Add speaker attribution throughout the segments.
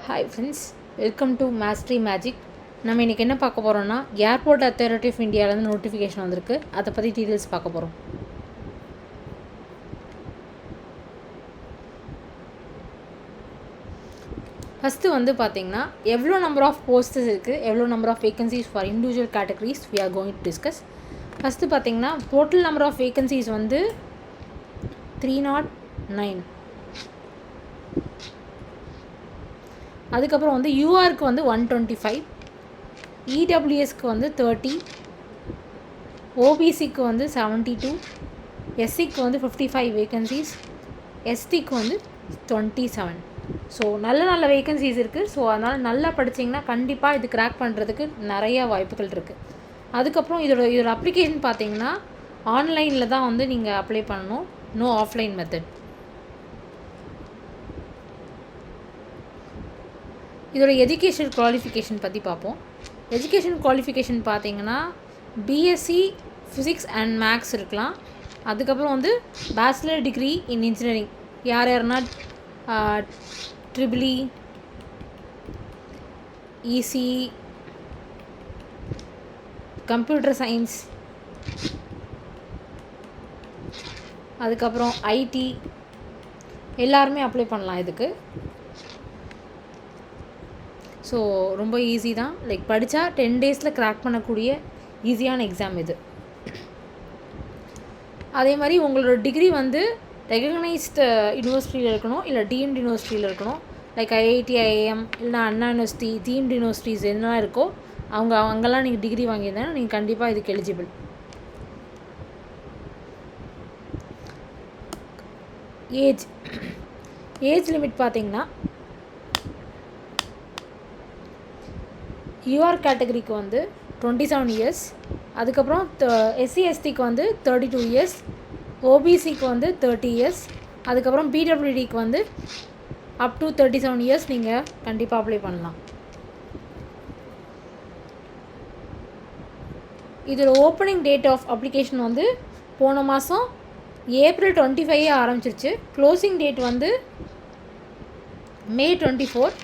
Speaker 1: Hi friends, welcome to mastery magic. நம்ம இன்றைக்கி என்ன பார்க்க போகிறோம்னா, ஏர்போர்ட் அத்தாரிட்டி ஆஃப் இந்தியாவிலேருந்து நோட்டிஃபிகேஷன் வந்திருக்கு. அதை பற்றி டீட்டெயில்ஸ் பார்க்க போகிறோம். ஃபஸ்ட்டு வந்து பார்த்திங்கன்னா எவ்வளோ நம்பர் ஆஃப் போஸ்டஸ் இருக்குது, எவ்வளோ number of vacancies for individual categories we are going to discuss. First பார்த்திங்கன்னா டோட்டல் நம்பர் ஆஃப் வேகன்சிஸ் வந்து 309. அதுக்கப்புறம் வந்து யூஆருக்கு வந்து 125, இடபிள்யூஎஸ்க்கு வந்து 30, ஓபிசிக்கு வந்து 72, எஸ்சிக்கு வந்து 55 வேகன்சிஸ், எஸ்டிக்கு வந்து 27. ஸோ நல்ல வேகன்சிஸ் இருக்குது. ஸோ அதனால் நல்லா படித்தீங்கன்னா கண்டிப்பாக இது கிராக் பண்ணுறதுக்கு நிறையா வாய்ப்புகள் இருக்குது. அதுக்கப்புறம் இதோட அப்ளிகேஷன் பார்த்தீங்கன்னா ஆன்லைனில் தான் வந்து நீங்கள் அப்ளை பண்ணணும், நோ ஆஃப்லைன் மெத்தட். இதோட எஜுகேஷன் குவாலிஃபிகேஷன் பற்றி பார்ப்போம். எஜுகேஷன் குவாலிஃபிகேஷன் பார்த்தீங்கன்னா பிஎஸ்சி ஃபிசிக்ஸ் அண்ட் மேக்ஸ் இருக்கலாம். அதுக்கப்புறம் வந்து பேச்சுலர் டிகிரி இன் இன்ஜினியரிங் யாருன்னா ட்ரிபிள்இ, இசி, கம்ப்யூட்டர் சயின்ஸ், அதுக்கப்புறம் ஐடி எல்லாருமே அப்ளை பண்ணலாம் இதுக்கு. ஸோ ரொம்ப ஈஸி தான், லைக் படித்தா 10 டேஸில் கிராக் பண்ணக்கூடிய ஈஸியான எக்ஸாம் இது. அதே மாதிரி உங்களோட டிகிரி வந்து ரெகக்னைஸ்டு யூனிவர்சிட்டியில் இருக்கணும், இல்லை டீம்டு யூனிவர்சிட்டியில் இருக்கணும். லைக் ஐஐடி, ஐஏஎம், இல்லைனா அண்ணா யூனிவர்சிட்டி, டீம்டு யூனிவர்சிட்டிஸ் என்னெல்லாம் இருக்கோ அங்கெல்லாம் நீங்கள் டிகிரி வாங்கியிருந்தேன்னா நீங்கள் கண்டிப்பாக இதுக்கு எலிஜிபிள். ஏஜ் லிமிட் பார்த்தீங்கன்னா யூஆர் கேட்டகரிக்கு வந்து 27 இயர்ஸ், அதுக்கப்புறம் எஸ்சி எஸ்டிக்கு வந்து 32 இயர்ஸ், ஓபிசிக்கு வந்து 30 இயர்ஸ், அதுக்கப்புறம் பிடபிள்யூடிக்கு வந்து அப் டு 37 இயர்ஸ் நீங்கள் கண்டிப்பாக அப்ளை பண்ணலாம். இதோட ஓப்பனிங் டேட் ஆஃப் அப்ளிகேஷன் வந்து போன மாதம் ஏப்ரல் 25 ஆரம்பிச்சிருச்சு. க்ளோசிங் டேட் வந்து மே 24.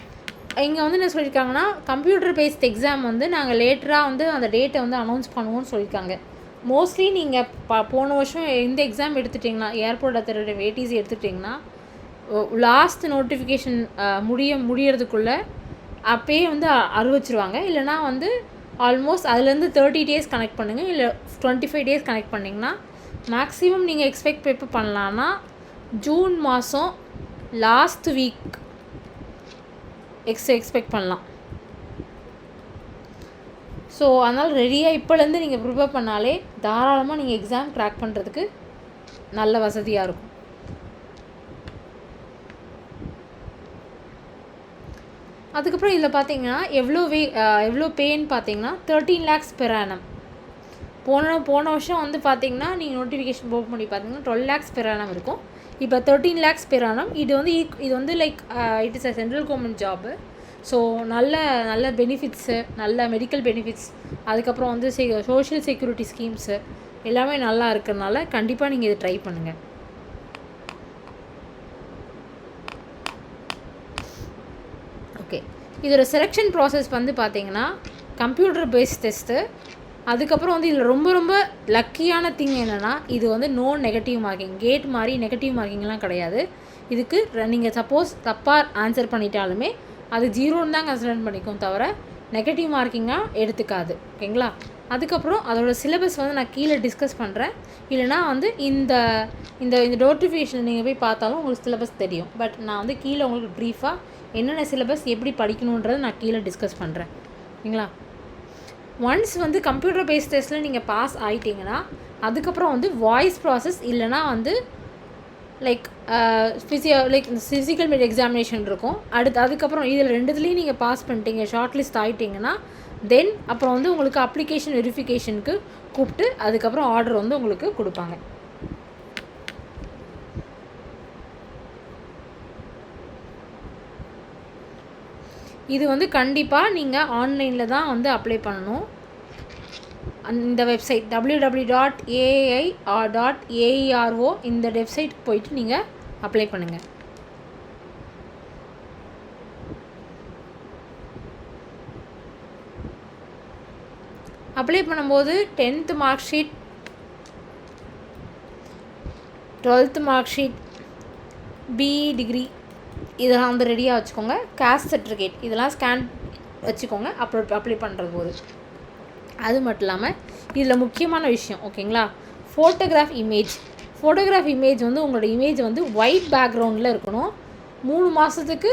Speaker 1: இங்கே வந்து என்ன சொல்லியிருக்காங்கன்னா, கம்ப்யூட்டர் பேஸ்ட் எக்ஸாம் வந்து நாங்கள் லேட்டராக வந்து அந்த டேட்டை வந்து அனௌன்ஸ் பண்ணுவோம்னு சொல்லியிருக்காங்க. மோஸ்ட்லி நீங்கள் போன வருஷம் எந்த எக்ஸாம் எடுத்துட்டிங்கன்னா, ஏர்போர்ட் அத்தாரிட்டி ஏடிசி எடுத்துட்டிங்கன்னா லாஸ்ட் நோட்டிஃபிகேஷன் முடியறதுக்குள்ளே அப்போயே வந்து அறிவிச்சிருவாங்க. இல்லைனா வந்து ஆல்மோஸ்ட் அதுலேருந்து 30 டேஸ் கனெக்ட் பண்ணுங்கள், இல்லை 25 டேஸ் கனெக்ட் பண்ணிங்கன்னா மேக்ஸிமம் நீங்கள் எக்ஸ்பெக்ட் பேப்பர் பண்ணலான்னா ஜூன் மாதம் லாஸ்ட் வீக் எக்ஸ்பெக்ட் பண்ணலாம். ஸோ அதனால் ரெடியாக இப்போலேருந்து நீங்கள் ப்ரிப்பேர் பண்ணாலே தாராளமாக நீங்கள் எக்ஸாம் க்ராக் பண்ணுறதுக்கு நல்ல வசதியாக இருக்கும். அதுக்கப்புறம் இதில் பார்த்தீங்கன்னா எவ்வளோ பேன்னு பார்த்தீங்கன்னா 13 lakhs per annum. போன வருஷம் வந்து பார்த்தீங்கன்னா நீங்கள் நோட்டிஃபிகேஷன் ஓப்பன் பண்ணி பார்த்தீங்கன்னா 12 lakhs per annum இருக்கும். இப்போ 13 lakhs per annum. இது வந்து like it is a central government job. So நல்ல பெனிஃபிட்ஸு, நல்ல மெடிக்கல் பெனிஃபிட்ஸ், அதுக்கப்புறம் வந்து சோஷியல் செக்யூரிட்டி ஸ்கீம்ஸு எல்லாமே நல்லா இருக்கிறதுனால கண்டிப்பாக நீங்கள் இதை ட்ரை பண்ணுங்கள். ஓகே, இதோட செலெக்ஷன் ப்ராசஸ் வந்து பார்த்தீங்கன்னா கம்ப்யூட்டர் பேஸ்ட் டெஸ்ட்டு. அதுக்கப்புறம் வந்து இதில் ரொம்ப லக்கியான திங் என்னென்னா, இது வந்து நோ நெகட்டிவ் மார்க்கிங். கேட் மாதிரி நெகட்டிவ் மார்க்கிங்லாம் கிடையாது. இதுக்கு நீங்கள் சப்போஸ் தப்பாக ஆன்சர் பண்ணிட்டாலுமே அது 0ன்னு தான் கன்சிடர் பண்ணிக்கும், தவிர நெகட்டிவ் மார்க்கிங்காக எடுத்துக்காது. ஓகேங்களா? அதுக்கப்புறம் அதோடய சிலபஸ் வந்து நான் கீழே டிஸ்கஸ் பண்ணுறேன். இல்லைனா வந்து இந்த இந்த நோட்டிஃபிகேஷன் நீங்கள் போய் பார்த்தாலும் உங்களுக்கு சிலபஸ் தெரியும். பட் நான் வந்து கீழே உங்களுக்கு ப்ரீஃபாக என்னென்ன சிலபஸ் எப்படி படிக்கணுன்றதை நான் கீழே டிஸ்கஸ் பண்ணுறேன். ஓகேங்களா? ஒன்ஸ் வந்து கம்ப்யூட்டர் பேஸ்ட் டெஸ்ட்டில் நீங்கள் பாஸ் ஆகிட்டிங்கன்னா அதுக்கப்புறம் வந்து வாய்ஸ் ப்ராசஸ் இல்லைனா வந்து லைக் ஃபிசிக்கல் மெட் எக்ஸாமினேஷன் இருக்கும். அதுக்கப்புறம் இதில் ரெண்டுத்துலேயும் நீங்கள் பாஸ் பண்ணிட்டீங்க, ஷார்ட் லிஸ்ட் ஆகிட்டிங்கன்னா தென் அப்புறம் வந்து உங்களுக்கு அப்ளிகேஷன் வெரிஃபிகேஷனுக்கு கூப்பிட்டு அதுக்கப்புறம் ஆர்டர் வந்து உங்களுக்கு கொடுப்பாங்க. இது வந்து கண்டிப்பாக நீங்கள் ஆன்லைனில் தான் வந்து அப்ளை பண்ணணும். இந்த வெப்சைட் www.ai.aero இந்த வெப்சைட்டுக்கு போயிட்டு நீங்கள் அப்ளை பண்ணுங்கள். அப்ளை பண்ணும்போது 10th mark sheet, 12th mark sheet, BE degree இதெல்லாம் வந்து ரெடியாக வச்சுக்கோங்க. காஸ்ட் சர்டிஃபிகேட் இதெல்லாம் ஸ்கேன் வச்சுக்கோங்க அப்ளை பண்ணுறது போது. அது மட்டும் இல்லாமல் இதில் முக்கியமான விஷயம் ஓகேங்களா, ஃபோட்டோகிராஃப் இமேஜ் வந்து உங்களோட இமேஜ் வந்து ஒயிட் பேக்ரவுண்டில் இருக்கணும். 3 மாதத்துக்கு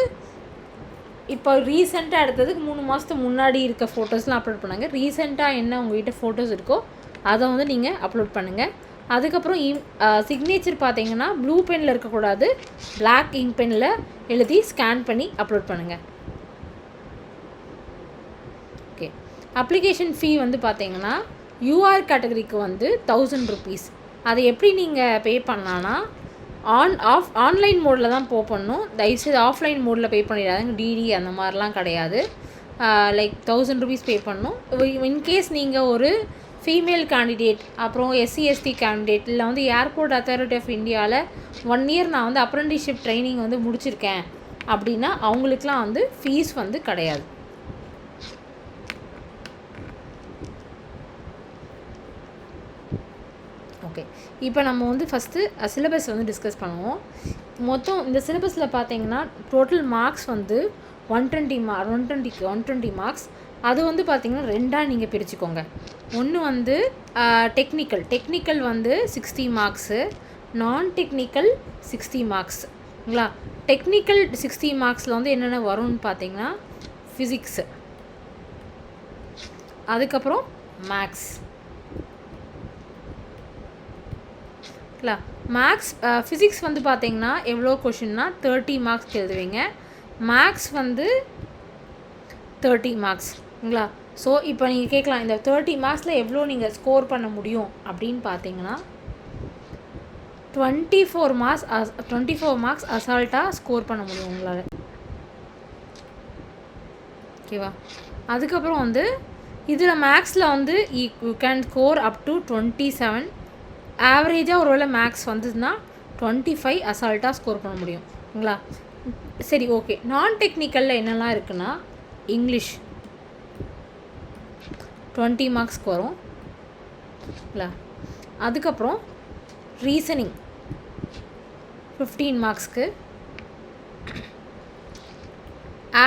Speaker 1: இப்போ ரீசெண்டாக எடுத்ததுக்கு 3 மாதத்துக்கு முன்னாடி இருக்க ஃபோட்டோஸ்லாம் அப்லோட் பண்ணுங்க. ரீசெண்டாக என்ன உங்கள்கிட்ட ஃபோட்டோஸ் இருக்கோ அதை வந்து நீங்கள் அப்லோட் பண்ணுங்கள். அதுக்கப்புறம் சிக்னேச்சர் பார்த்தீங்கன்னா ப்ளூ பெனில் இருக்கக்கூடாது, பிளாக் இங்க் பெனில் எழுதி ஸ்கேன் பண்ணி அப்லோட் பண்ணுங்கள். ஓகே, அப்ளிகேஷன் ஃபீ வந்து பார்த்தீங்கன்னா யூஆர் கேட்டகரிக்கு வந்து 1000 rupees. அதை எப்படி நீங்கள் பே பண்ணலான்னா ஆன்லைன் மோடில் தான் பண்ணணும். தயவுசெய்து ஆஃப்லைன் மோடில் பே பண்ணிடாதுங்க. டிடி அந்த மாதிரிலாம் கிடையாது. லைக் 1000 rupees பே பண்ணணும். இன்கேஸ் நீங்கள் ஒரு ஃபீமேல் கேண்டிடேட், அப்புறம் SC/ST கேண்டிடேட், இல்லை வந்து ஏர்போர்ட் அத்தாரிட்டி ஆஃப் இந்தியாவில் 1 year நான் வந்து அப்ரெண்டிஸ்ஷிப் ட்ரைனிங் வந்து முடிச்சிருக்கேன் அப்படின்னா அவங்களுக்குலாம் வந்து ஃபீஸ் வந்து கிடையாது. ஓகே, இப்போ நம்ம வந்து ஃபஸ்ட்டு சிலபஸ் வந்து டிஸ்கஸ் பண்ணுவோம். மொத்தம் இந்த சிலபஸில் பார்த்தீங்கன்னா டோட்டல் மார்க்ஸ் வந்து 120 மார்க்ஸ். அது வந்து பார்த்திங்கன்னா 2ஆக நீங்கள் பிரிச்சுக்கோங்க. ஒன்று வந்து டெக்னிக்கல் வந்து 60 மார்க்ஸு, நான் டெக்னிக்கல் 60 மார்க்ஸுங்களா. டெக்னிக்கல் 60 மார்க்ஸில் வந்து என்னென்ன வரும்னு பார்த்தீங்கன்னா ஃபிசிக்ஸு, அதுக்கப்புறம் மேக்ஸ் இல்லை. மேக்ஸ் ஃபிசிக்ஸ் வந்து பார்த்தீங்கன்னா எவ்வளோ கொஷின்னா 30 மார்க்ஸ்க்கு எழுதுவீங்க. மேக்ஸ் வந்து 30 மார்க்ஸ்ங்களா. ஸோ இப்போ நீங்கள் கேட்கலாம், இந்த 30 மார்க்ஸில் எவ்வளோ நீங்கள் ஸ்கோர் பண்ண முடியும் அப்படின்னு பார்த்தீங்கன்னா 24 மார்க்ஸ் அசால்ட்டாக ஸ்கோர் பண்ண முடியும் உங்களால். ஓகேவா. அதுக்கப்புறம் வந்து இதில் மேக்ஸில் வந்து you can score up to 27. ஆவரேஜாக ஒரு வேளை மேக்ஸ் வந்ததுன்னா 25 அசால்ட்டாக ஸ்கோர் பண்ண முடியும்ங்களா. சரி, ஓகே. நான் டெக்னிக்கலில் என்னெல்லாம் இருக்குன்னா இங்கிலீஷ் 20 மார்க்ஸ்க்கு வரும் இல்லை. அதுக்கப்புறம் ரீசனிங் 15 மார்க்ஸ்க்கு,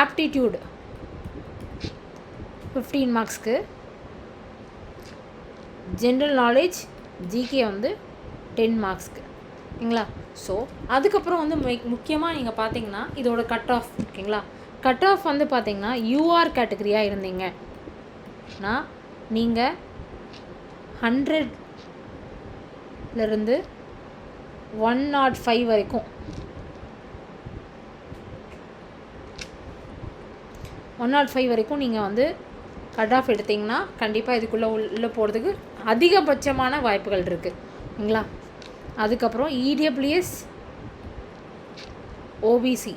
Speaker 1: ஆப்டிடியூட் 15 மார்க்ஸ்க்கு, ஜென்ரல் நாலேஜ் ஜிகே வந்து 10 மார்க்ஸ்க்கு ஓகேங்களா. ஸோ அதுக்கப்புறம் வந்து முக்கியமாக நீங்கள் பார்த்தீங்கன்னா இதோட கட் ஆஃப் ஓகேங்களா. கட் ஆஃப் வந்து பார்த்தீங்கன்னா யூஆர் கேட்டகரியாக இருந்தீங்கன்னா நீங்கள் 100லேருந்து 105 வரைக்கும் 105 வரைக்கும் நீங்கள் வந்து கட் ஆஃப் எடுத்திங்கன்னா கண்டிப்பாக இதுக்குள்ளே போகிறதுக்கு அதிகபட்சமான வாய்ப்புகள் இருக்குங்களா. அதுக்கப்புறம் இடபிள்யூஎஸ் ஓபிசி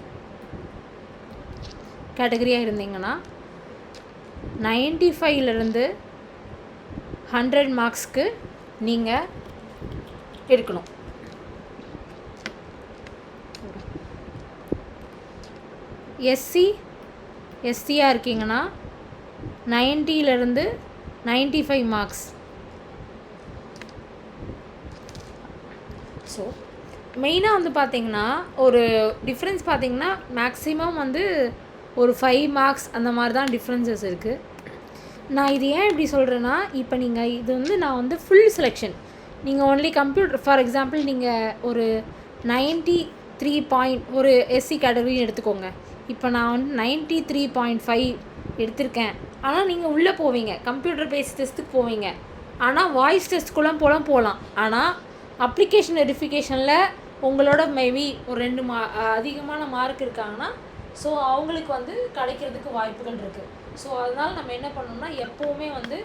Speaker 1: கேட்டகரியாக இருந்தீங்கன்னா 95லேருந்து 100 மார்க்ஸ்க்கு நீங்கள் எடுக்கணும். எஸ்சியாக இருக்கீங்கன்னா 90லேருந்து 95 மார்க்ஸ். ஸோ மெயினாக வந்து பார்த்திங்கன்னா ஒரு டிஃப்ரென்ஸ் பார்த்திங்கன்னா மேக்ஸிமம் வந்து ஒரு 5 மார்க்ஸ் அந்த மாதிரி தான் டிஃப்ரென்சஸ் இருக்குது. நான் இது ஏன் இப்படி சொல்கிறேன்னா, இப்போ நீங்கள் இது வந்து நான் வந்து ஃபுல் செலெக்ஷன், நீங்கள் ஒன்லி கம்ப்யூட்டர் ஃபார் எக்ஸாம்பிள் நீங்கள் ஒரு 93 ஒரு எஸ்சி கேட்டகரின்னு எடுத்துக்கோங்க. இப்போ நான் வந்து 93.5 எடுத்திருக்கேன். ஆனால் நீங்கள் உள்ளே போவீங்க, கம்ப்யூட்டர் பேஸ்ட் டெஸ்ட்டுக்கு போவீங்க. ஆனால் வாய்ஸ் டெஸ்ட்குள்ளே போகலாம். ஆனால் அப்ளிகேஷன் வெரிஃபிகேஷனில் உங்களோட மேபி ஒரு 2 அதிகமான மார்க் இருக்காங்கன்னா ஸோ அவங்களுக்கு வந்து கிடைக்கிறதுக்கு வாய்ப்புகள் இருக்குது. ஸோ அதனால் நம்ம என்ன பண்ணோம்னா எப்போவுமே வந்து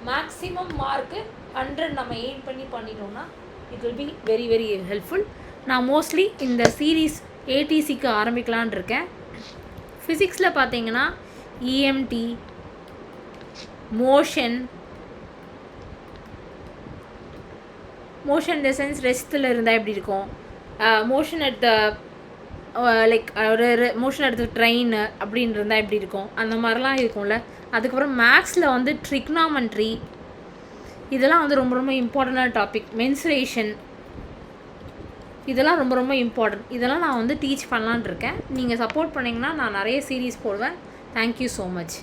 Speaker 1: மேக்ஸிமம் மார்க்கு 100 நம்ம எய்ம் பண்ணிட்டோம்னா it will be very very helpful. நான் மோஸ்ட்லி இந்த சீரீஸ் ஏடிசிக்கு ஆரம்பிக்கலான் இருக்கேன். ஃபிசிக்ஸில் பார்த்தீங்கன்னா இஎம்டி, மோஷன் இந்த சென்ஸ் ரெஸ்ட்டில் இருந்தால் எப்படி இருக்கும், மோஷன் அட் த லைக் ஒரு மோஷன் அட் த ட்ரெயின் அப்படின்னு இருந்தால் எப்படி இருக்கும், அந்த மாதிரிலாம் இருக்கும்ல. அதுக்கப்புறம் மேக்ஸில் வந்து ட்ரிக்னாமெண்ட்ரி, இதெல்லாம் வந்து ரொம்ப ரொம்ப இம்பார்ட்டண்டான டாபிக். மென்சுரேஷன் இதெல்லாம் ரொம்ப ரொம்ப இம்பார்ட்டன்ட். இதெல்லாம் நான் வந்து டீச் பண்ணலான்னு இருக்கேன். நீங்கள் சப்போர்ட் பண்ணிங்கன்னா நான் நிறைய சீரீஸ் போடுவேன். Thank you so much.